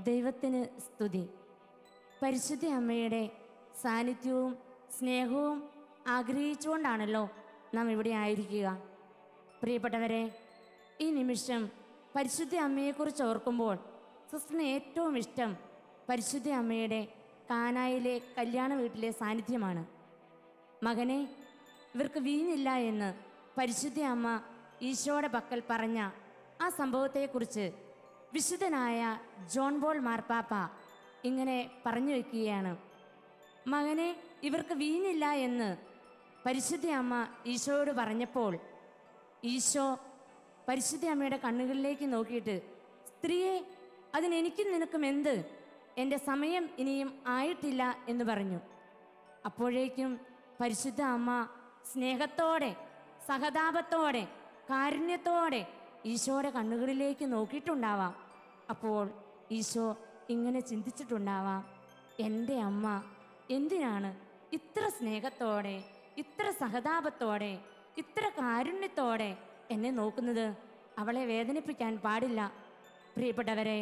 ദൈവത്തിന് സ്തുതി. പരിശുദ്ധ അമ്മയുടെ സാന്നിധ്യവും സ്നേഹവും ആഗ്രഹിച്ചുകൊണ്ടാണല്ലോ നാം ഇവിടെ ആയിരിക്കുക. പ്രിയപ്പെട്ടവരെ, ഈ നിമിഷം പരിശുദ്ധ അമ്മയെക്കുറിച്ച് ഓർക്കുമ്പോൾ സിസ്റ്ററിന് ഏറ്റവും ഇഷ്ടം പരിശുദ്ധ അമ്മയുടെ കാനായിലെ കല്യാണ വീട്ടിലെ സാന്നിധ്യമാണ്. മകനെ, ഇവർക്ക് വീഞ്ഞില്ല എന്ന് പരിശുദ്ധ അമ്മ ഈശോയുടെ പക്കൽ പറഞ്ഞ ആ സംഭവത്തെക്കുറിച്ച് വിശുദ്ധനായ ജോൺ പോൾ മാർപ്പാപ്പ ഇങ്ങനെ പറഞ്ഞു വയ്ക്കുകയാണ്. മകനെ, ഇവർക്ക് വീഞ്ഞില്ല എന്ന് പരിശുദ്ധ അമ്മ ഈശോയോട് പറഞ്ഞപ്പോൾ ഈശോ പരിശുദ്ധ അമ്മയുടെ കണ്ണുകളിലേക്ക് നോക്കിയിട്ട്, സ്ത്രീയെ, അതിനെനിക്കും നിനക്കും എന്ത്? എൻ്റെ സമയം ഇനിയും ആയിട്ടില്ല എന്ന് പറഞ്ഞു. അപ്പോഴേക്കും പരിശുദ്ധ അമ്മ സ്നേഹത്തോടെ, സഹതാപത്തോടെ, കാരുണ്യത്തോടെ ഈശോയുടെ കണ്ണുകളിലേക്ക് നോക്കിയിട്ടുണ്ടാവാം. അപ്പോൾ ഈശോ ഇങ്ങനെ ചിന്തിച്ചിട്ടുണ്ടാവാം, എൻ്റെ അമ്മ എന്തിനാണ് ഇത്ര സ്നേഹത്തോടെ, ഇത്ര സഹതാപത്തോടെ, ഇത്ര കാരുണ്യത്തോടെ എന്നെ നോക്കുന്നത്? അവളെ വേദനിപ്പിക്കാൻ പാടില്ല. പ്രിയപ്പെട്ടവരെ,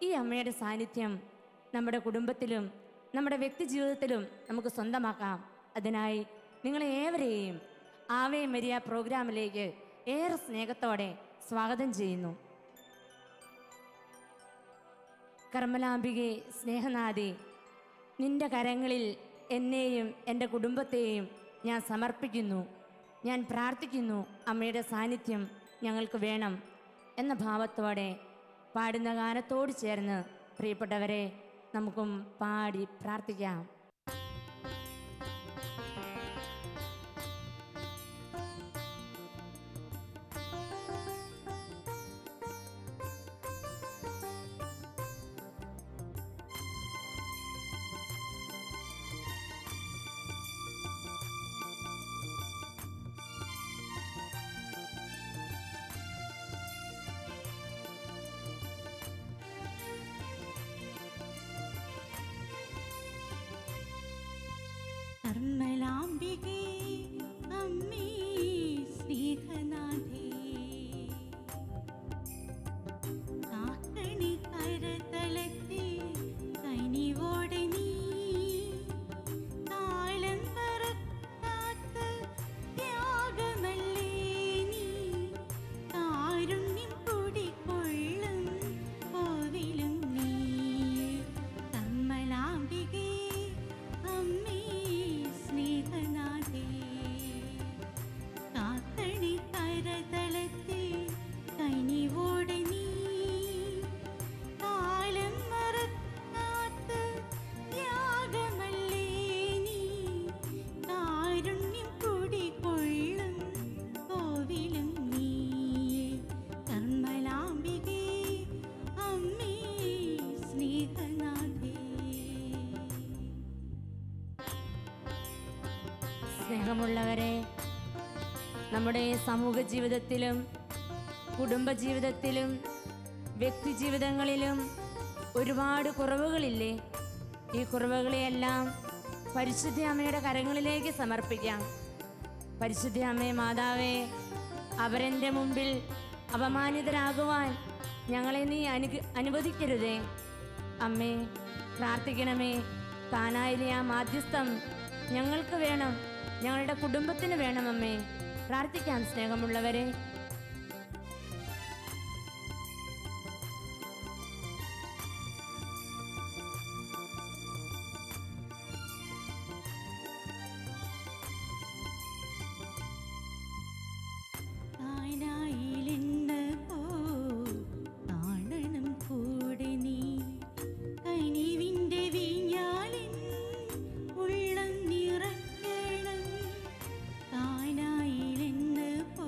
ഈ അമ്മയുടെ സാന്നിധ്യം നമ്മുടെ കുടുംബത്തിലും നമ്മുടെ വ്യക്തി ജീവിതത്തിലും നമുക്ക് സ്വന്തമാക്കാം. അതിനായി നിങ്ങളെ ഏവരെയും ആവേ മരിയ പ്രോഗ്രാമിലേക്ക് ഏറെ സ്നേഹത്തോടെ സ്വാഗതം ചെയ്യുന്നു. കർമ്മലാംബികെ, സ്നേഹനാഥേ, നിന്റെ കരങ്ങളിൽ എന്നെയും എൻ്റെ കുടുംബത്തെയും ഞാൻ സമർപ്പിക്കുന്നു. ഞാൻ പ്രാർത്ഥിക്കുന്നു, അമ്മയുടെ സാന്നിധ്യം ഞങ്ങൾക്ക് വേണം എന്ന ഭാവത്തോടെ പാടുന്ന ഗാനത്തോട് ചേർന്ന് പ്രിയപ്പെട്ടവരെ നമുക്കും പാടി പ്രാർത്ഥിക്കാം. കർമ്മലാംബികേ, അമ്മേ സ്നേഹനാഥേ, കാക്കണി കരതലത്തിൽ കനിവോടെ നീ കാലം മറക്കാത്ത ത്യാഗമല്ലേ നീ, കാരുണ്യം കുടികൊള്ളും കോവിലും നീ. കർമ്മലാംബികേ, അമ്മേ സ്നേഹനാഥേ, കാക്കണി കരതലത്തിൽ കനിവോടെ നീ കാലം മറക്കാത്ത ത്യാഗമല്ലേ നീ, കാരുണ്യം കുടികൊള്ളും കോവിലും നീ. കർമ്മലാംബികേ, അമ്മേ സ്നേഹനാഥേ. സ്നേഹമുള്ളവരെ, നമ്മുടെ സമൂഹ ജീവിതത്തിലും കുടുംബജീവിതത്തിലും വ്യക്തി ജീവിതങ്ങളിലും ഒരുപാട് കുറവുകളില്ലേ? ഈ കുറവുകളെയെല്ലാം പരിശുദ്ധ അമ്മയുടെ കരങ്ങളിലേക്ക് സമർപ്പിക്കാം. പരിശുദ്ധ അമ്മേ, മാതാവേ, അവരെൻ്റെ മുമ്പിൽ അപമാനിതരാകുവാൻ ഞങ്ങളെ നീ അനുവദിക്കരുതേ. അമ്മേ, പ്രാർത്ഥിക്കണമേ. കാനായിലെ ആ മാധ്യസ്ഥം ഞങ്ങൾക്ക് വേണം, ഞങ്ങളുടെ കുടുംബത്തിന് വേണം. അമ്മേ, പ്രാർത്ഥിക്കാം. സ്നേഹമുള്ളവരെ, കാനായിലെന്ന പോ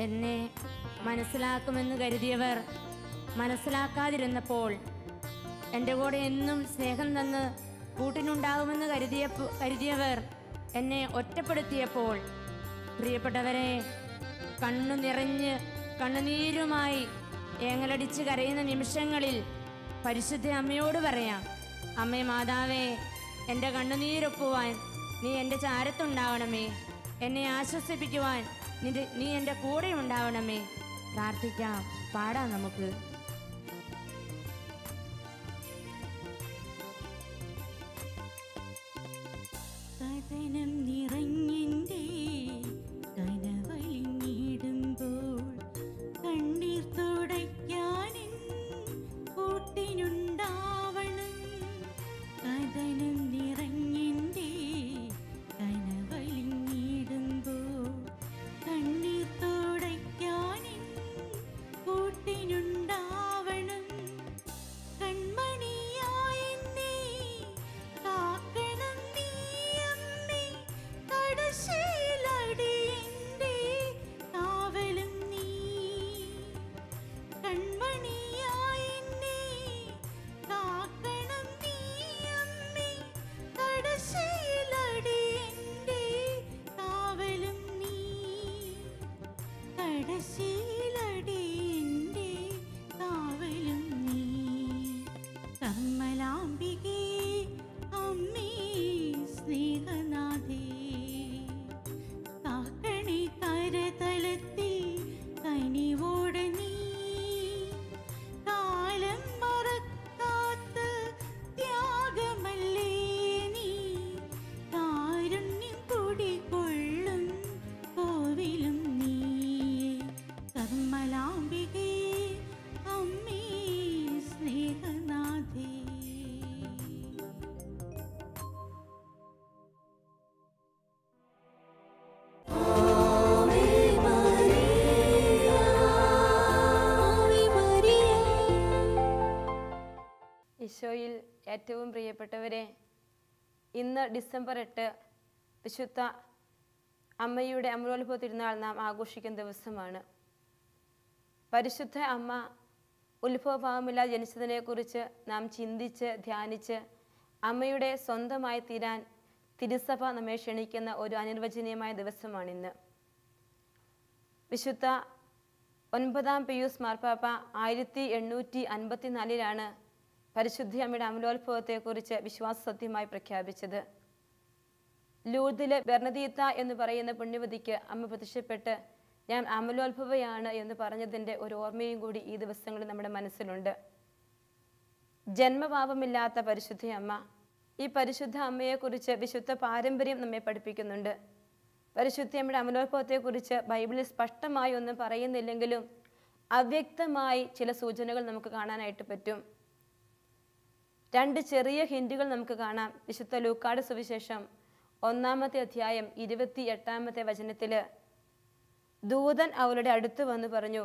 എന്നെ മനസ്സിലാക്കുമെന്ന് കരുതിയവർ മനസ്സിലാക്കാതിരുന്നപ്പോൾ, എൻ്റെ കൂടെ എന്നും സ്നേഹം തന്ന് കൂട്ടിനുണ്ടാകുമെന്ന് കരുതിയവർ എന്നെ ഒറ്റപ്പെടുത്തിയപ്പോൾ, പ്രിയപ്പെട്ടവരെ, കണ്ണുനീരുമായി ഏങ്ങലടിച്ച് കരയുന്ന നിമിഷങ്ങളിൽ പരിശുദ്ധ അമ്മയോട് പറയാം, അമ്മേ മാതാവേ, എൻ്റെ കണ്ണുനീരൊപ്പുവാൻ നീ എൻ്റെ ചാരത്തുണ്ടാവണമേ, എന്നെ ആശ്വസിപ്പിക്കുവാൻ നീ എൻ്റെ കൂടെ ഉണ്ടാവണമേ. പ്രാർത്ഥിക്കാം, പാടാം നമുക്ക്. കഥനം നിറഞ്ഞെൻ്റെ കനവലിഞ്ഞിടുമ്പോൾ കണ്ണീർ തുടയ്ക്കാനെൻ കൂട്ടിനുണ്ടാവണം. കഥനം നിറഞ്ഞെൻ്റെ കനവലിഞ്ഞിടുമ്പോൾ കണ്ണീർ തുടയ്ക്കാനെൻ കൂട്ടിനുണ്ടാവണം. കൺമണിയായെന്നെ കാക്കണം നീ അമ്മേ, കടശയിലടിയെൻ്റെ കാവലും നീ. കൺമണിയായെന്നെ കാക്കണം നീ അമ്മേ, കടശയിലടിയെൻ്റെ കാവലും നീ. കടശയിലടിയെൻ്റെ കാവലും നീ. കമ്മലാംബികേ അമ്മേ സ്നേഹനാഥേ, കാക്കണേ കരതലത്തിൽ കനിവോടെ നീ. കാലം മറക്കാത്ത ത്യാഗമല്ലേ നീ, കാരുണ്യം കുടികൊള്ളും കോവിലും നീ. കർമ്മലാംബികേ അമ്മേ സ്നേഹനാഥേ. ഈശോയിൽ ഏറ്റവും പ്രിയപ്പെട്ടവരെ, ഇന്ന് ഡിസംബർ 8 വിശുദ്ധ അമ്മയുടെ അമലോത്ഭവ തിരുനാൾ നാം ആഘോഷിക്കുന്ന ദിവസമാണ്. പരിശുദ്ധ അമ്മ ഉത്ഭവഭാവമില്ലാതെ ജനിച്ചതിനെക്കുറിച്ച് നാം ചിന്തിച്ച് ധ്യാനിച്ച് അമ്മയുടെ സ്വന്തമായി തീരാൻ തിരുസഭ നമ്മെ ക്ഷണിക്കുന്ന ഒരു അനിർവചനീയമായ ദിവസമാണിന്ന്. വിശുദ്ധ 9-ാം പിയൂസ് മാർപ്പാപ്പ 1854 പരിശുദ്ധ അമ്മയുടെ അമലോത്ഭവത്തെക്കുറിച്ച് വിശ്വാസ സത്യമായി പ്രഖ്യാപിച്ചത്. ലൂർദിലെ ബെർണദീത്ത എന്ന് പറയുന്ന പുണ്യവതിക്ക് അമ്മ പ്രത്യക്ഷപ്പെട്ട് ഞാൻ അമലോത്ഭവയാണ് എന്ന് പറഞ്ഞതിൻ്റെ ഒരു ഓർമ്മയും കൂടി ഈ ദിവസങ്ങളിൽ നമ്മുടെ മനസ്സിലുണ്ട്. ജന്മപാപമില്ലാത്ത പരിശുദ്ധ അമ്മ, ഈ പരിശുദ്ധ അമ്മയെക്കുറിച്ച് വിശുദ്ധ പാരമ്പര്യം നമ്മെ പഠിപ്പിക്കുന്നുണ്ട്. പരിശുദ്ധ അമ്മയുടെ അമലോത്ഭവത്തെക്കുറിച്ച് ബൈബിളിൽ സ്പഷ്ടമായി ഒന്നും പറയുന്നില്ലെങ്കിലും അവ്യക്തമായി ചില സൂചനകൾ നമുക്ക് കാണാനായിട്ട് പറ്റും. 2 ചെറിയ ഹിന്റുകൾ നമുക്ക് കാണാം. വിശുദ്ധ ലൂക്കായുടെ സുവിശേഷം 1-ാമത്തെ അധ്യായം 28-ാമത്തെ വചനത്തിൽ ദൂതൻ അവളുടെ അടുത്ത് വന്ന് പറഞ്ഞു,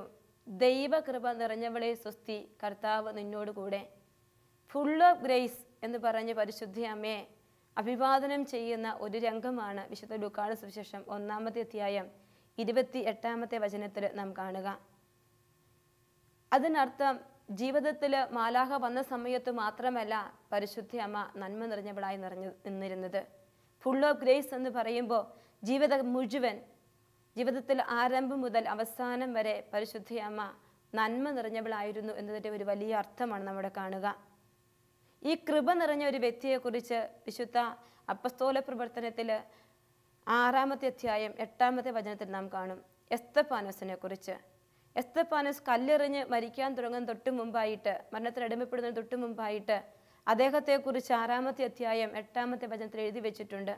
ദൈവകൃപ നിറഞ്ഞവളെ സ്വസ്തി, കർത്താവ് നിന്നോട് കൂടെ. ഫുൾ ഓഫ് ഗ്രേസ് എന്ന് പറഞ്ഞ് പരിശുദ്ധ അമ്മയെ അഭിവാദനം ചെയ്യുന്ന ഒരു രംഗമാണ് വിശുദ്ധ ലൂക്കായുടെ സുവിശേഷം 1-ാമത്തെ അധ്യായം 28-ാമത്തെ വചനത്തിൽ നാം കാണുക. അതിനർത്ഥം ജീവിതത്തിൽ മാലാഹ വന്ന സമയത്ത് മാത്രമല്ല പരിശുദ്ധ അമ്മ നന്മ നിറഞ്ഞവളായി നിന്നിരുന്നത്. ഫുൾ ഓഫ് ഗ്രേസ് എന്ന് പറയുമ്പോൾ ജീവിതം മുഴുവൻ, ജീവിതത്തിൽ ആരംഭം മുതൽ അവസാനം വരെ പരിശുദ്ധ അമ്മ നന്മ നിറഞ്ഞവളായിരുന്നു എന്നതിൻ്റെ ഒരു വലിയ അർത്ഥമാണ് നമ്മുടെ കാണുക. ഈ കൃപ നിറഞ്ഞ ഒരു വ്യക്തിയെക്കുറിച്ച് വിശുദ്ധ അപ്പസ്തോല പ്രവർത്തനത്തിൽ 6-ാമത്തെ അധ്യായം 8-ാമത്തെ വചനത്തിൽ നാം കാണും എസ്തപ്പാനോസിനെ കുറിച്ച്. എസ്തപ്പാനോസ് കല്ലെറിഞ്ഞ് മരിക്കാൻ തുടങ്ങുന്ന തൊട്ട് മുമ്പായിട്ട്, മരണത്തിന് അടിമപ്പെടുന്നതിന് തൊട്ട് മുമ്പായിട്ട് അദ്ദേഹത്തെക്കുറിച്ച് 6-ാമത്തെ അധ്യായം 8-ാമത്തെ വചനത്തിൽ എഴുതി വെച്ചിട്ടുണ്ട്.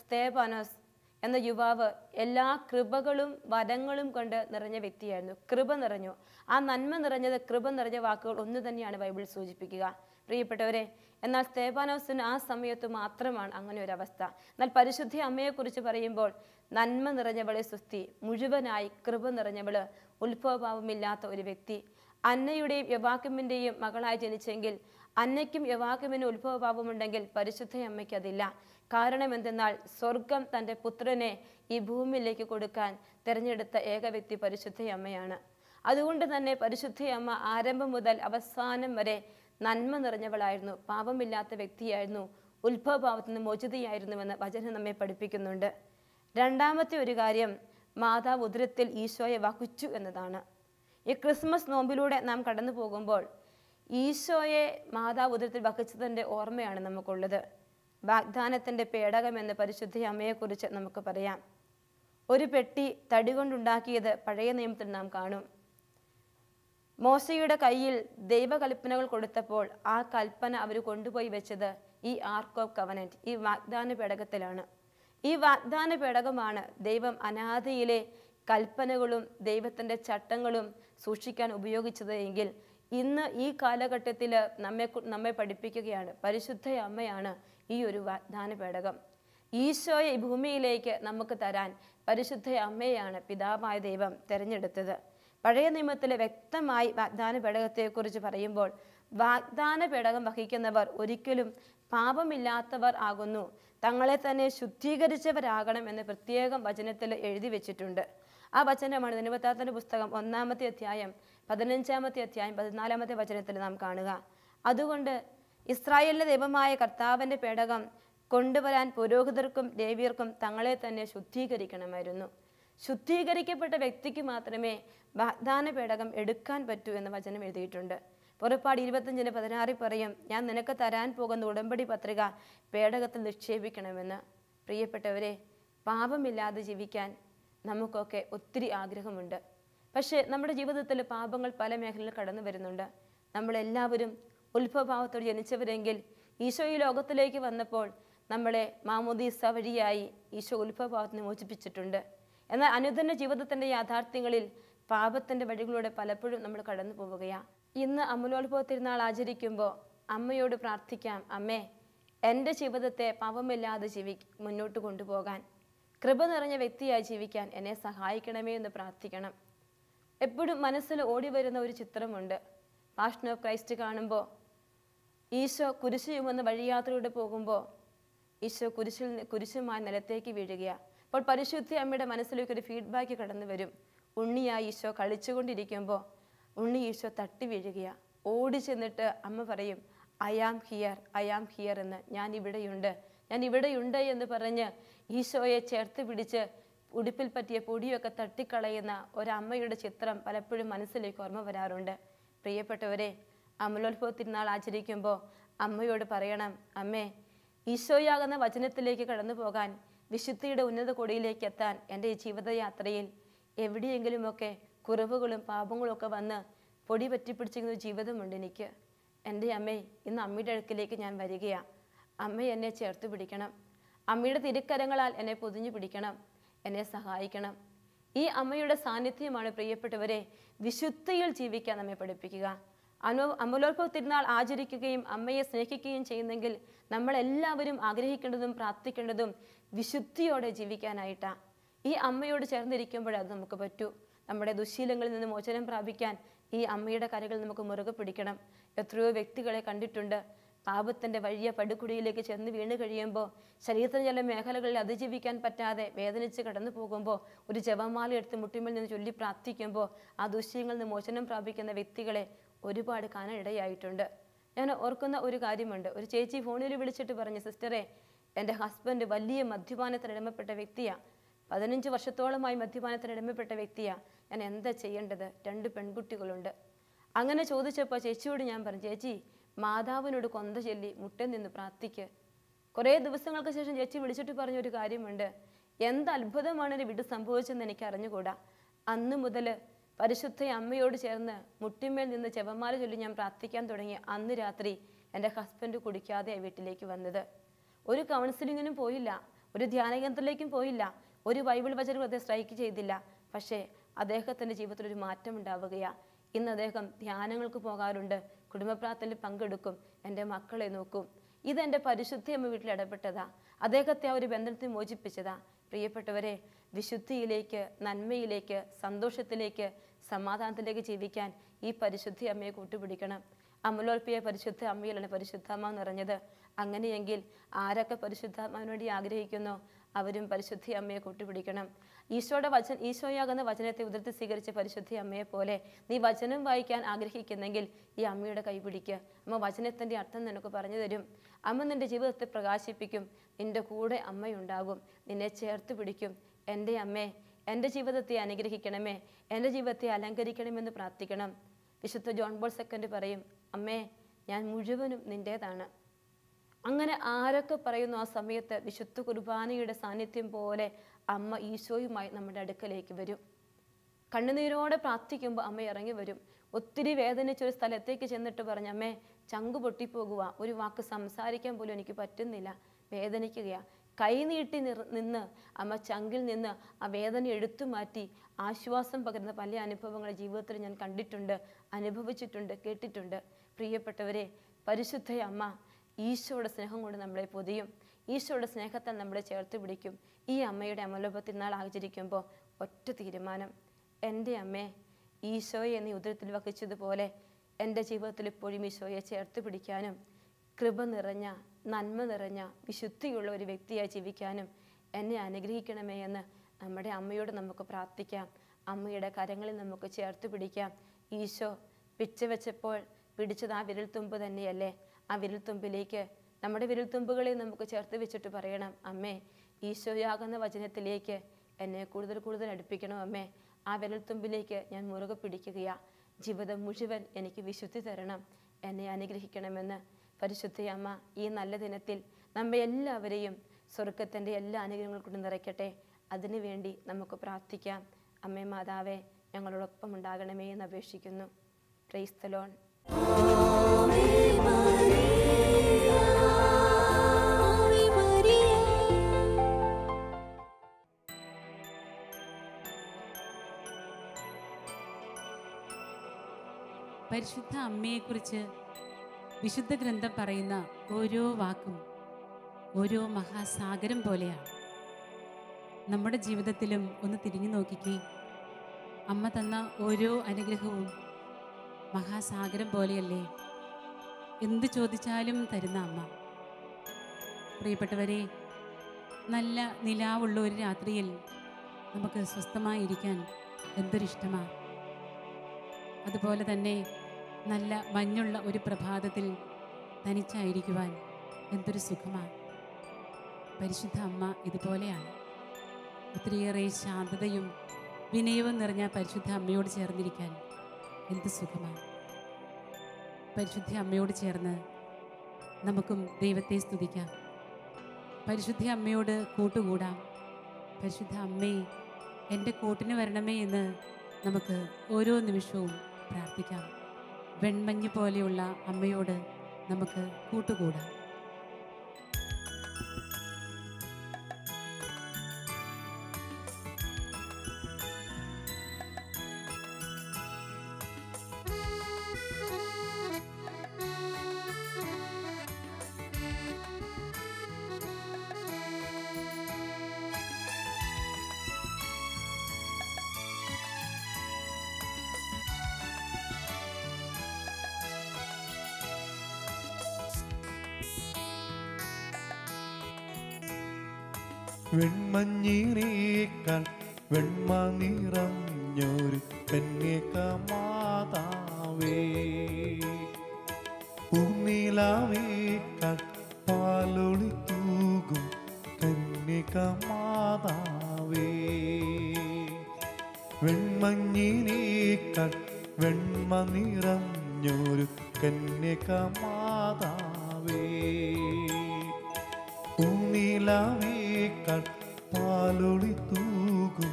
സ്തേഫാനോസ് എന്ന യുവാവ് എല്ലാ കൃപകളും വരങ്ങളും കൊണ്ട് നിറഞ്ഞ വ്യക്തിയായിരുന്നു. കൃപ നിറഞ്ഞു. ആ നന്മ നിറഞ്ഞത്, കൃപ നിറഞ്ഞ വാക്കുകൾ ഒന്ന് തന്നെയാണ് ബൈബിൾ സൂചിപ്പിക്കുക. പ്രിയപ്പെട്ടവരെ, എന്നാൽ സ്തേഫാനോസിന് ആ സമയത്ത് മാത്രമാണ് അങ്ങനെ ഒരു അവസ്ഥ. എന്നാൽ പരിശുദ്ധ അമ്മയെക്കുറിച്ച് പറയുമ്പോൾ നന്മ നിറഞ്ഞവളെ സ്വസ്തി, മുഴുവനായി കൃപ നിറഞ്ഞവള്, ഉത്ഭവഭാവമില്ലാത്ത ഒരു വ്യക്തി. അന്നയുടെയും യവാക്കിമിൻ്റെയും മകളായി ജനിച്ചെങ്കിൽ അന്നയ്ക്കും യവാക്കിമിന് ഉത്ഭവഭാവമുണ്ടെങ്കിൽ പരിശുദ്ധ അമ്മയ്ക്ക് അതില്ല. കാരണം എന്തെന്നാൽ സ്വർഗം തൻ്റെ പുത്രനെ ഈ ഭൂമിയിലേക്ക് കൊടുക്കാൻ തിരഞ്ഞെടുത്ത ഏക വ്യക്തി പരിശുദ്ധ അമ്മയാണ്. അതുകൊണ്ട് തന്നെ പരിശുദ്ധ അമ്മ ആരംഭം മുതൽ അവസാനം വരെ നന്മ നിറഞ്ഞവളായിരുന്നു, പാപമില്ലാത്ത വ്യക്തിയായിരുന്നു, ഉത്ഭവഭാവത്തിൽ നിന്ന് മോചിതയായിരുന്നുവെന്ന് വചനം നമ്മെ പഠിപ്പിക്കുന്നുണ്ട്. രണ്ടാമത്തെ ഒരു കാര്യം, മാതാവ് ഉദരത്തിൽ ഈശോയെ വഹിച്ചു എന്നതാണ്. ഈ ക്രിസ്മസ് നോമ്പിലൂടെ നാം കടന്നു പോകുമ്പോൾ ഈശോയെ മാതാവ് ഉദരത്തിൽ വഹിച്ചതിൻ്റെ ഓർമ്മയാണ് നമുക്കുള്ളത്. വാഗ്ദാനത്തിൻ്റെ പേടകം എന്ന പരിശുദ്ധ അമ്മയെക്കുറിച്ച് നമുക്ക് പറയാം. ഒരു പെട്ടി തടി കൊണ്ടുണ്ടാക്കിയത് പഴയ നിയമത്തിൽ നാം കാണും. മോശയുടെ കയ്യിൽ ദൈവകൽപ്പനകൾ കൊടുത്തപ്പോൾ ആ കൽപ്പന അവർ കൊണ്ടുപോയി വെച്ചത് ഈ ആർക്ക് ഓഫ് കവനന്റ്, ഈ വാഗ്ദാന പേടകത്തിലാണ്. ഈ വാഗ്ദാന പേടകമാണ് ദൈവം അനാദിയിലെ കൽപ്പനകളും ദൈവത്തിൻ്റെ ചട്ടങ്ങളും സൂക്ഷിക്കാൻ ഉപയോഗിച്ചത് എങ്കിൽ ഇന്ന് ഈ കാലഘട്ടത്തിൽ നമ്മെ പഠിപ്പിക്കുകയാണ് പരിശുദ്ധ അമ്മയാണ് ഈ ഒരു വാഗ്ദാന പേടകം. ഈശോയെ ഈ ഭൂമിയിലേക്ക് നമുക്ക് തരാൻ പരിശുദ്ധ അമ്മയാണ് പിതാവായ ദൈവം തിരഞ്ഞെടുത്തത്. പഴയ നിയമത്തിലെ വ്യക്തമായി വാഗ്ദാന പേടകത്തെക്കുറിച്ച് പറയുമ്പോൾ വാഗ്ദാന പേടകം വഹിക്കുന്നവർ ഒരിക്കലും പാപമില്ലാത്തവർ ആകുന്നു, തങ്ങളെ തന്നെ ശുദ്ധീകരിച്ചവരാകണം എന്ന് പ്രത്യേകം വചനത്തിൽ എഴുതി വെച്ചിട്ടുണ്ട്. ആ വചനമാണ് ദിനവൃത്താന്തത്തിന്റെ പുസ്തകം 1-ാമത്തെ അധ്യായം 15-ാമത്തെ അധ്യായം 14-ാമത്തെ വചനത്തിൽ നാം കാണുക. അതുകൊണ്ട് ഇസ്രായേലിലെ ദൈവമായ കർത്താവിൻ്റെ പേടകം കൊണ്ടുവരാൻ പുരോഹിതർക്കും ലേവ്യർക്കും തങ്ങളെ തന്നെ ശുദ്ധീകരിക്കണമായിരുന്നു. ശുദ്ധീകരിക്കപ്പെട്ട വ്യക്തിക്ക് മാത്രമേ വാഗ്ദാന പേടകം എടുക്കാൻ പറ്റൂ എന്ന് വചനം എഴുതിയിട്ടുണ്ട്. പുറപ്പാട് 25:16 പറയും, ഞാൻ നിനക്ക് തരാൻ പോകുന്ന ഉടമ്പടി പത്രിക പേടകത്തിൽ നിക്ഷേപിക്കണമെന്ന്. പ്രിയപ്പെട്ടവരെ, പാപമില്ലാതെ ജീവിക്കാൻ നമുക്കൊക്കെ ഒത്തിരി ആഗ്രഹമുണ്ട്. പക്ഷേ നമ്മുടെ ജീവിതത്തിൽ പാപങ്ങൾ പല മേഖലയിൽ കടന്നു വരുന്നുണ്ട്. നമ്മളെല്ലാവരും ഉത്ഭവഭാവത്തോട് ജനിച്ചവരെങ്കിൽ ഈശോ ഈ ലോകത്തിലേക്ക് വന്നപ്പോൾ നമ്മളെ മാമോദീസ വഴിയായി ഈശോ ഉത്ഭവഭാവത്തിന് മോചിപ്പിച്ചിട്ടുണ്ട്. എന്നാൽ അനുദിന ജീവിതത്തിൻ്റെ യാഥാർത്ഥ്യങ്ങളിൽ പാപത്തിൻ്റെ വഴികളിലൂടെ പലപ്പോഴും നമ്മൾ കടന്നു പോവുകയാണ്. ഇന്ന് അമലോത്ഭവ തിരുനാൾ ആചരിക്കുമ്പോൾ അമ്മയോട് പ്രാർത്ഥിക്കാം, അമ്മേ എൻ്റെ ജീവിതത്തെ പാപമില്ലാതെ മുന്നോട്ട് കൊണ്ടുപോകാൻ, കൃപ നിറഞ്ഞ വ്യക്തിയായി ജീവിക്കാൻ എന്നെ സഹായിക്കണമേ എന്ന് പ്രാർത്ഥിക്കണം. എപ്പോഴും മനസ്സിൽ ഓടി വരുന്ന ഒരു ചിത്രമുണ്ട്. പാഷൻ ഓഫ് ക്രൈസ്റ്റ് കാണുമ്പോൾ ഈശോ കുരിശ് ചുമന്ന് വഴിയാത്രയിലൂടെ പോകുമ്പോൾ ഈശോ കുരിശുമായി നിലത്തേക്ക് വീഴുകയാണ്. അപ്പോൾ പരിശുദ്ധ അമ്മയുടെ മനസ്സിലേക്ക് ഒരു ഫീഡ്ബാക്ക് കടന്നു വരും. ഉണ്ണിയായി ഈശോ കളിച്ചുകൊണ്ടിരിക്കുമ്പോൾ ഉണ്ണി ഈശോ തട്ടി വീഴുകയാണ്. ഓടി ചെന്നിട്ട് അമ്മ പറയും, ഐ ആം ഹിയർ എന്ന്, ഞാൻ ഇവിടെയുണ്ട് എന്ന് പറഞ്ഞ് ഈശോയെ ചേർത്ത് പിടിച്ച് ഉടുപ്പിൽ പറ്റിയ പൊടിയൊക്കെ തട്ടിക്കളയുന്ന ഒരമ്മയുടെ ചിത്രം പലപ്പോഴും മനസ്സിലേക്ക് ഓർമ്മ വരാറുണ്ട്. പ്രിയപ്പെട്ടവരെ, അമലോത്ഭവ തിരുനാൾ ആചരിക്കുമ്പോൾ അമ്മയോട് പറയണം, അമ്മേ ഈശോയാകുന്ന വചനത്തിലേക്ക് കടന്നു പോകാൻ, വിശുദ്ധിയുടെ ഉന്നത കൊടിയിലേക്ക് എത്താൻ എൻ്റെ ഈ ജീവിതയാത്രയിൽ എവിടെയെങ്കിലുമൊക്കെ കുറവുകളും പാപങ്ങളും ഒക്കെ വന്ന് പൊടി പറ്റിപ്പിടിച്ചിരിക്കുന്ന ഒരു ജീവിതമുണ്ട് എനിക്ക്. എൻ്റെ അമ്മേ, ഇന്ന് അമ്മയുടെ അടുക്കിലേക്ക് ഞാൻ വരികയാണ്. അമ്മ എന്നെ ചേർത്ത് പിടിക്കണം, അമ്മയുടെ തിരുക്കരങ്ങളാൽ എന്നെ പൊതിഞ്ഞു പിടിക്കണം, എന്നെ സഹായിക്കണം. ഈ അമ്മയുടെ സാന്നിധ്യമാണ് പ്രിയപ്പെട്ടവരെ വിശുദ്ധിയിൽ ജീവിക്കാൻ നമ്മെ പഠിപ്പിക്കുക. അമലോത്ഭവ തിരുനാൾ ആചരിക്കുകയും അമ്മയെ സ്നേഹിക്കുകയും ചെയ്യുന്നെങ്കിൽ നമ്മളെല്ലാവരും ആഗ്രഹിക്കേണ്ടതും പ്രാർത്ഥിക്കേണ്ടതും വിശുദ്ധിയോടെ ജീവിക്കാനായിട്ടാണ്. ഈ അമ്മയോട് ചേർന്നിരിക്കുമ്പോഴേ അത് നമുക്ക് പറ്റൂ. നമ്മുടെ ദുശീലങ്ങളിൽ നിന്ന് മോചനം പ്രാപിക്കാൻ ഈ അമ്മയുടെ കരകൾ നമുക്ക് മുറുകെ പിടിക്കണം. എത്രയോ വ്യക്തികളെ കണ്ടിട്ടുണ്ട്, പാപത്തിൻ്റെ വലിയ പടുകുടിയിലേക്ക് ചെന്ന് വീണ് കഴിയുമ്പോൾ ശരീരത്തിന് ചില മേഖലകളിൽ അതിജീവിക്കാൻ പറ്റാതെ വേദനിച്ച് കടന്നു പോകുമ്പോൾ ഒരു ജപമാല എടുത്ത് മുട്ടിമേൽ നിന്ന് ചൊല്ലി പ്രാർത്ഥിക്കുമ്പോൾ ആ ദുശ്യങ്ങളിൽ നിന്ന് മോചനം പ്രാപിക്കുന്ന വ്യക്തികളെ ഒരുപാട് കാണാനിടയായിട്ടുണ്ട്. ഞാൻ ഓർക്കുന്ന ഒരു കാര്യമുണ്ട്. ഒരു ചേച്ചി ഫോണിൽ വിളിച്ചിട്ട് പറഞ്ഞു, സിസ്റ്ററെ, എൻ്റെ ഹസ്ബൻഡ് വലിയ മദ്യപാനത്തിനടിമപ്പെട്ട വ്യക്തിയാണ്, 15 വർഷത്തോളമായി മദ്യപാനത്തിനടിമപ്പെട്ട വ്യക്തിയാണ്, ഞാൻ എന്താ ചെയ്യേണ്ടത്? 2 പെൺകുട്ടികളുണ്ട്. അങ്ങനെ ചോദിച്ചപ്പോൾ ചേച്ചിയോട് ഞാൻ പറഞ്ഞു, ചേച്ചി മാതാവിനോട് കൊന്ത ചൊല്ലി മുട്ടൻ നിന്ന് പ്രാർത്ഥിക്ക്. കുറേ ദിവസങ്ങൾക്ക് ശേഷം ചേച്ചി വിളിച്ചിട്ട് പറഞ്ഞൊരു കാര്യമുണ്ട്, എന്ത് അത്ഭുതമാണ് എൻ്റെ വീട്ടിൽ സംഭവിച്ചെന്ന് എനിക്ക് അറിഞ്ഞുകൂടാ. അന്ന് മുതൽ പരിശുദ്ധ അമ്മയോട് ചേർന്ന് മുട്ടിന്മേൽ നിന്ന് ജപമാല ചൊല്ലി ഞാൻ പ്രാർത്ഥിക്കാൻ തുടങ്ങി. അന്ന് രാത്രി എൻ്റെ ഹസ്ബൻഡ് കുടിക്കാതെ വീട്ടിലേക്ക് വന്നത്. ഒരു കൗൺസിലിങ്ങിനും പോയില്ല, ഒരു ധ്യാനകേന്ദ്രത്തിലേക്കും പോയില്ല, ഒരു ബൈബിൾ വചനം അദ്ദേഹം സ്ട്രൈക്ക് ചെയ്തില്ല. പക്ഷേ അദ്ദേഹത്തിൻ്റെ ജീവിതത്തിൽ ഒരു മാറ്റം ഉണ്ടാവുകയാണ്. ഇന്ന് അദ്ദേഹം ധ്യാനങ്ങൾക്ക് പോകാറുണ്ട്, കുടുംബ പ്രാർത്ഥനയിൽ പങ്കെടുക്കും, എൻ്റെ മക്കളെ നോക്കും. ഇതെൻ്റെ പരിശുദ്ധ അമ്മ വീട്ടിൽ ഇടപെട്ടതാ, അദ്ദേഹത്തെ ആ ഒരു ബന്ധനത്തിൽ മോചിപ്പിച്ചതാ. പ്രിയപ്പെട്ടവരെ, വിശുദ്ധിയിലേക്ക്, നന്മയിലേക്ക്, സന്തോഷത്തിലേക്ക്, സമാധാനത്തിലേക്ക് ജീവിക്കാൻ ഈ പരിശുദ്ധ അമ്മയെ കൂട്ടുപിടിക്കണം. അമലോൽപ്പിയ പരിശുദ്ധ അമ്മയിലാണ് പരിശുദ്ധാത്മ നിറഞ്ഞത്. അങ്ങനെയെങ്കിൽ ആരൊക്കെ പരിശുദ്ധാത്മാവിന് വേണ്ടി ആഗ്രഹിക്കുന്നോ അവരും പരിശുദ്ധ അമ്മയെ കൂട്ടുപിടിക്കണം. ഈശോയാകുന്ന വചനത്തെ ഉതിർത്തി സ്വീകരിച്ച പരിശുദ്ധ അമ്മയെ പോലെ നീ വചനം വായിക്കാൻ ആഗ്രഹിക്കുന്നെങ്കിൽ ഈ അമ്മയുടെ കൈ പിടിക്കുക. അമ്മ വചനത്തിൻ്റെ അർത്ഥം നിനക്ക് പറഞ്ഞു തരും. അമ്മ നിന്റെ ജീവിതത്തെ പ്രകാശിപ്പിക്കും. നിന്റെ കൂടെ അമ്മയുണ്ടാകും, നിന്നെ ചേർത്ത് പിടിക്കും. എൻ്റെ അമ്മേ, എൻ്റെ ജീവിതത്തെ അനുഗ്രഹിക്കണമേ, എൻ്റെ ജീവിതത്തെ അലങ്കരിക്കണമെന്ന് പ്രാർത്ഥിക്കണം. വിശുദ്ധ ജോൺ പോൾ II പറയും, അമ്മേ ഞാൻ മുഴുവനും നിൻ്റേതാണ്. അങ്ങനെ ആരൊക്കെ പറയുന്നു ആ സമയത്ത് വിശുദ്ധ കുർബാനയുടെ സാന്നിധ്യം പോലെ അമ്മ ഈശോയുമായി നമ്മുടെ അടുക്കലേക്ക് വരും. കണ്ണുനീരോടെ പ്രാർത്ഥിക്കുമ്പോൾ അമ്മ ഇറങ്ങി വരും. ഒത്തിരി വേദനിച്ചൊരു സ്ഥലത്തേക്ക് ചെന്നിട്ട് പറഞ്ഞ, അമ്മേ ചങ്കു പൊട്ടിപ്പോകുക, ഒരു വാക്ക് സംസാരിക്കാൻ പോലും എനിക്ക് പറ്റുന്നില്ല, വേദനിക്കുകയാ. കൈനീട്ടി നിന്ന് അമ്മ ചങ്കിൽ നിന്ന് ആ വേദന എടുത്തു മാറ്റി ആശ്വാസം പകരുന്ന പല അനുഭവങ്ങൾ ജീവിതത്തിൽ ഞാൻ കണ്ടിട്ടുണ്ട്, അനുഭവിച്ചിട്ടുണ്ട്, കേട്ടിട്ടുണ്ട്. പ്രിയപ്പെട്ടവരെ, പരിശുദ്ധ അമ്മ ഈശോയുടെ സ്നേഹം കൊണ്ട് നമ്മളെ പൊതിയും. ഈശോയുടെ സ്നേഹത്താൽ നമ്മളെ ചേർത്ത് പിടിക്കും. ഈ അമ്മയുടെ അമലോപ തിരുനാൾ ആചരിക്കുമ്പോൾ ഒറ്റ തീരുമാനം, എൻ്റെ അമ്മേ, ഈശോയെ നീ ഉദരത്തിൽ വഹിച്ചതുപോലെ എൻ്റെ ജീവിതത്തിൽ ഇപ്പോഴും ഈശോയെ ചേർത്ത് പിടിക്കാനും കൃപ നിറഞ്ഞ, നന്മ നിറഞ്ഞ, വിശുദ്ധിയുള്ള ഒരു വ്യക്തിയായി ജീവിക്കാനും എന്നെ അനുഗ്രഹിക്കണമേ എന്ന് നമ്മുടെ അമ്മയോട് നമുക്ക് പ്രാർത്ഥിക്കാം. അമ്മയുടെ കരങ്ങളിൽ നമുക്ക് ചേർത്ത് പിടിക്കാം. ഈശോ പിച്ച വെച്ചപ്പോൾ പിടിച്ചത് ആ വിരൽത്തുമ്പ് തന്നെയല്ലേ? ആ വിരൽത്തുമ്പിലേക്ക്, നമ്മുടെ വിരൽത്തുമ്പുകളെ നമുക്ക് ചേർത്ത് വെച്ചിട്ട് പറയണം, അമ്മേ ഈശോയാകുന്ന വചനത്തിലേക്ക് എന്നെ കൂടുതൽ കൂടുതൽ അടുപ്പിക്കണം അമ്മേ. ആ വിരൽത്തുമ്പിലേക്ക് ഞാൻ മുറുകെ പിടിക്കുകയാ. ജീവിതം മുഴുവൻ എനിക്ക് വിശുദ്ധി തരണം, എന്നെ അനുഗ്രഹിക്കണമെന്ന് പരിശുദ്ധ അമ്മ ഈ നല്ല ദിനത്തിൽ നമ്മെ എല്ലാവരെയും സ്വർഗത്തിൻ്റെ എല്ലാ അനുഗ്രഹങ്ങൾ കൊണ്ട് നിറയ്ക്കട്ടെ. അതിനുവേണ്ടി നമുക്ക് പ്രാർത്ഥിക്കാം. അമ്മേ മാതാവേ, ഞങ്ങളോടൊപ്പം ഉണ്ടാകണമേ എന്ന് അപേക്ഷിക്കുന്നു. Praise the Lord. പരിശുദ്ധ അമ്മയെക്കുറിച്ച് വിശുദ്ധ ഗ്രന്ഥം പറയുന്ന ഓരോ വാക്കും ഓരോ മഹാസാഗരം പോലെയാണ്. നമ്മുടെ ജീവിതത്തിലും ഒന്ന് തിരിഞ്ഞു നോക്കിക്കേ. അമ്മ തന്ന ഓരോ അനുഗ്രഹവും മഹാസാഗരം പോലെയല്ലേ? എന്ത് ചോദിച്ചാലും തരുന്ന അമ്മ. പ്രിയപ്പെട്ടവരെ, നല്ല നിലാവുള്ള ഒരു രാത്രിയിൽ നമുക്ക് സ്വസ്ഥമായിരിക്കാൻ എന്തൊരിഷ്ടമാണ്. അതുപോലെ തന്നെ നല്ല മഞ്ഞുള്ള ഒരു പ്രഭാതത്തിൽ തനിച്ചായിരിക്കുവാൻ എന്തൊരു സുഖമാണ്. പരിശുദ്ധ അമ്മ ഇതുപോലെയാണ്. ഒത്തിരിയേറെ ശാന്തതയും വിനയവും നിറഞ്ഞ പരിശുദ്ധ അമ്മയോട് ചേർന്നിരിക്കാൻ എന്ത് സുഖമാണ്. പരിശുദ്ധ അമ്മയോട് ചേർന്ന് നമുക്കും ദൈവത്തെ സ്തുതിക്കാം. പരിശുദ്ധ അമ്മയോട് കൂട്ടുകൂടാം. പരിശുദ്ധ അമ്മേ, എൻ്റെ കൂട്ടിന് വരണമേ എന്ന് നമുക്ക് ഓരോ നിമിഷവും പ്രാർത്ഥിക്കാം. വെൺമഞ്ഞ് പോലെയുള്ള അമ്മയോട് നമുക്ക് കൂട്ടുകൂടാം. വെൺമഞ്ഞിനേക്കാൾ വെണ്മ നിറഞ്ഞൊരു കന്യകമാതാവേ, പൂനിലാവേക്കാൾ പാലൊളി തൂകും കന്യകമാതാവേ, വെൺമഞ്ഞിനേക്കാൾ വെണ്മ നിറഞ്ഞൊരു കന്യകമാതാവേ, പൂനിലാവേക്കാൾ പാലൊളി തൂകും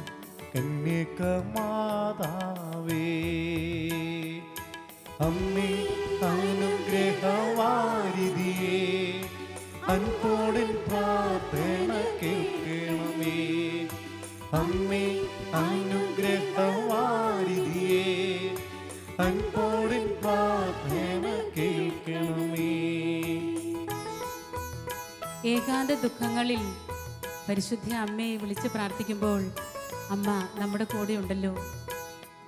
കന്യകമാതാവേ, അമ്മേ അനുഗ്രഹവാരിധിയേ, അൻപോടൻ പ്രാർത്ഥന കേൾക്കണമേ, അമ്മേ അനുഗ്രഹവാരിധിയേ, അൻപോടൻ പ്രാർത്ഥന കേൾക്കണമേ. ഏകാന്ത ദുഃഖങ്ങളിൽ പരിശുദ്ധ അമ്മയെ വിളിച്ച് പ്രാർത്ഥിക്കുമ്പോൾ അമ്മ നമ്മുടെ കൂടെ ഉണ്ടല്ലോ.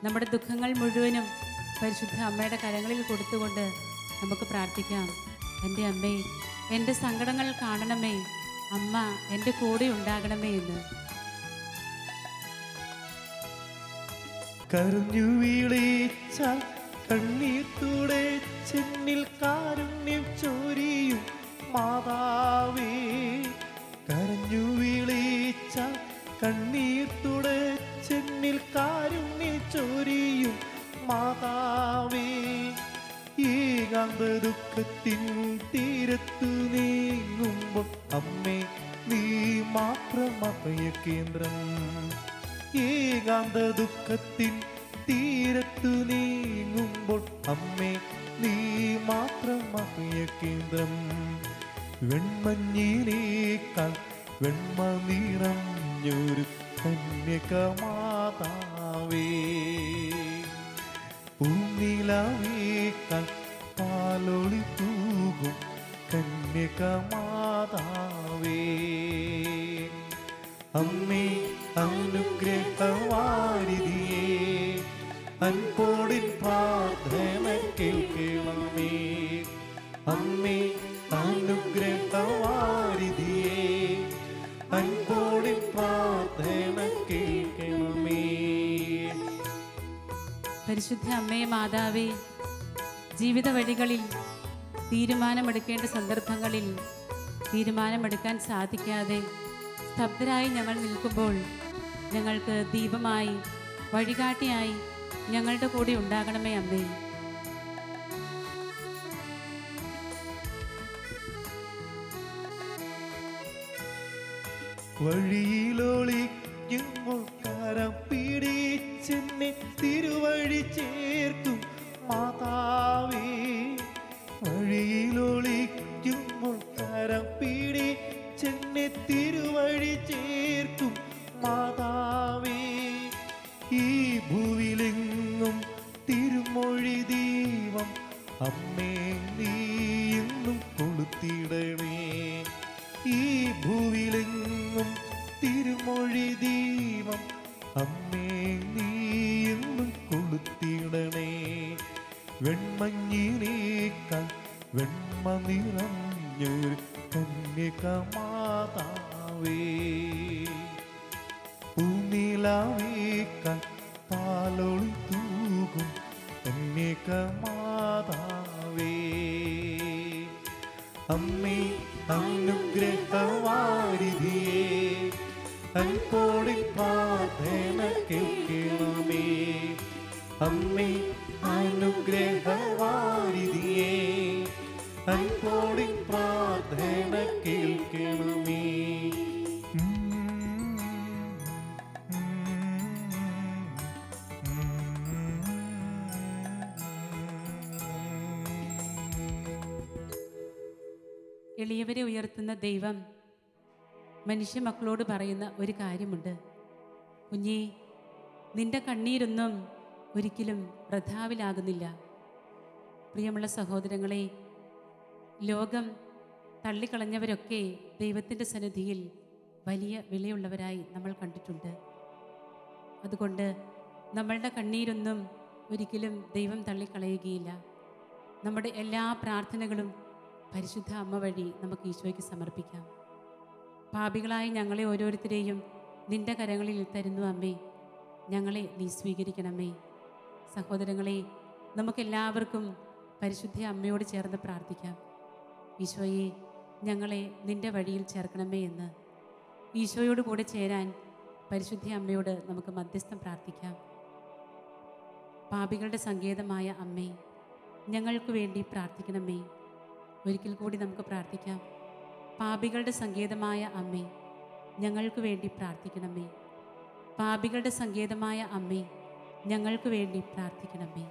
നമ്മുടെ ദുഃഖങ്ങൾ മുഴുവനും പരിശുദ്ധ അമ്മയുടെ കരങ്ങളിൽ കൊടുത്തുകൊണ്ട് നമുക്ക് പ്രാർത്ഥിക്കാം. എൻ്റെ അമ്മേ, എൻ്റെ സങ്കടങ്ങൾ കാണണമേ, അമ്മ എൻ്റെ കൂടെ ഉണ്ടാകണമേ എന്ന്. കരഞ്ഞു വീളിച്ച കണ്ണീർ തുടച്ചെന്നിൽ കാരുണ്യം ചൊരിയും മാതാവേ. കരഞ്ഞു വീളിച്ച കണ്ണീർ തുടച്ചെന്നിൽ കാരുണ്യം ചൊരിയും മാതാവേ. ഏകാന്ത ദുഃഖത്തിൻ തീരത്തു നീങ്ങുമ്പോൾ അമ്മേ നീ മാത്രം അഭയ കേന്ദ്രം. ഏകാന്ത ദുഃഖത്തിൻ തീരത്തു നീങ്ങുമ്പോൾ അമ്മേ നീ മാത്രം അഭയ കേന്ദ്രം. വെൺമഞ്ഞിനേക്കാൾ വെണ്മ നിറഞ്ഞൊരു കന്യകമാതാവേ. പൂനിലാവേക്കാൾ പാലൊളി തൂകും കന്യകമാതാവേ. അമ്മേ അനുഗ്രഹവാരിധിയേ, അൻപോടിൻ പ്രാർത്ഥന കേൾക്കണമേ. അമ്മേ അനുഗ്രഹവാരിധിയേ, അൻപോടിൻ പ്രാർത്ഥന കേൾക്കണമേ. പരിശുദ്ധ അമ്മേ മാതാവേ, ജീവിത വഴികളിൽ തീരുമാനമെടുക്കേണ്ട സന്ദർഭങ്ങളിൽ തീരുമാനമെടുക്കാൻ സാധിക്കാതെ സ്തബ്ധരായി ഞങ്ങൾ നിൽക്കുമ്പോൾ ഞങ്ങൾക്ക് ദീപമായി വഴികാട്ടിയായി ഞങ്ങളുടെ കൂടെ ഉണ്ടാകണമേ അമ്മേ. വഴിയിലൊളിക്കുമ്പോൾ കരം പിടിച്ചെന്നെ തിരുവഴി ചേർക്കും മാതാവേ. വഴിയിലൊളിക്കുമ്പോൾ കരം പിടിച്ചെന്നെ തിരുവഴി ചേർക്കും മാതാവേ. ഈ ഭൂവിലെങ്ങും തിരുമൊഴി ദീപം അമ്മേ നീ എന്നും കൊളുത്തിടണേ. ഈ ഭൂവിലെങ്ങും തിരുമൊഴി ദീപം അമ്മേ നീ എന്നും കൊളുത്തിടണേ. വെൺമഞ്ഞിനേക്കാൾ വെണ്മ നിറഞ്ഞൊരു കന്യകമാതാവേ. പൂനിലാവേക്കാൾ പാലൊളി തൂകും കന്യകമാതാവേ. അമ്മേ അനുഗ്രഹവാരിധിയേ, അൻപോടിൻ പ്രാർത്ഥന കേൾക്കണമേ. അമ്മേ അനുഗ്രഹവാരിധിയേ, അൻപോടിൻ പ്രാർത്ഥന കേൾക്കണമേ. എളിയവരെ ഉയർത്തുന്ന ദൈവം മനുഷ്യ മക്കളോട് പറയുന്ന ഒരു കാര്യമുണ്ട്. കുഞ്ഞേ, നിന്റെ കണ്ണീരൊന്നും ഒരിക്കലും വൃഥാവിലാകുന്നില്ല. പ്രിയമുള്ള സഹോദരങ്ങളെ, ലോകം തള്ളിക്കളഞ്ഞവരൊക്കെ ദൈവത്തിൻ്റെ സന്നിധിയിൽ വലിയ വിലയുള്ളവരായി നമ്മൾ കണ്ടിട്ടുണ്ട്. അതുകൊണ്ട് നമ്മളുടെ കണ്ണീരൊന്നും ഒരിക്കലും ദൈവം തള്ളിക്കളയുകയില്ല. നമ്മുടെ എല്ലാ പ്രാർത്ഥനകളും പരിശുദ്ധ അമ്മ വഴി നമുക്ക് ഈശോയ്ക്ക് സമർപ്പിക്കാം. പാപികളായി ഞങ്ങളെ ഓരോരുത്തരെയും നിന്റെ കരങ്ങളിൽ തരുന്നു അമ്മേ. ഞങ്ങളെ നീ സ്വീകരിക്കണമേ. സഹോദരങ്ങളെ, നമുക്കെല്ലാവർക്കും പരിശുദ്ധ അമ്മയോട് ചേർന്ന് പ്രാർത്ഥിക്കാം. ഈശോയെ, ഞങ്ങളെ നിന്റെ വഴിയിൽ ചേർക്കണമേ എന്ന്. ഈശോയോട് കൂടെ ചേരാൻ പരിശുദ്ധ അമ്മയോട് നമുക്ക് മധ്യസ്ഥം പ്രാർത്ഥിക്കാം. പാപികളുടെ സങ്കേതമായ അമ്മേ, ഞങ്ങൾക്ക് വേണ്ടി പ്രാർത്ഥിക്കണമേ. ഒരിക്കൽ കൂടി നമുക്ക് പ്രാർത്ഥിക്കാം. പാപികളുടെ സങ്കേതമായ അമ്മേ, ഞങ്ങൾക്ക് വേണ്ടി പ്രാർത്ഥിക്കണമേ. പാപികളുടെ സങ്കേതമായ അമ്മേ, ഞങ്ങൾക്ക് വേണ്ടി പ്രാർത്ഥിക്കണമേ.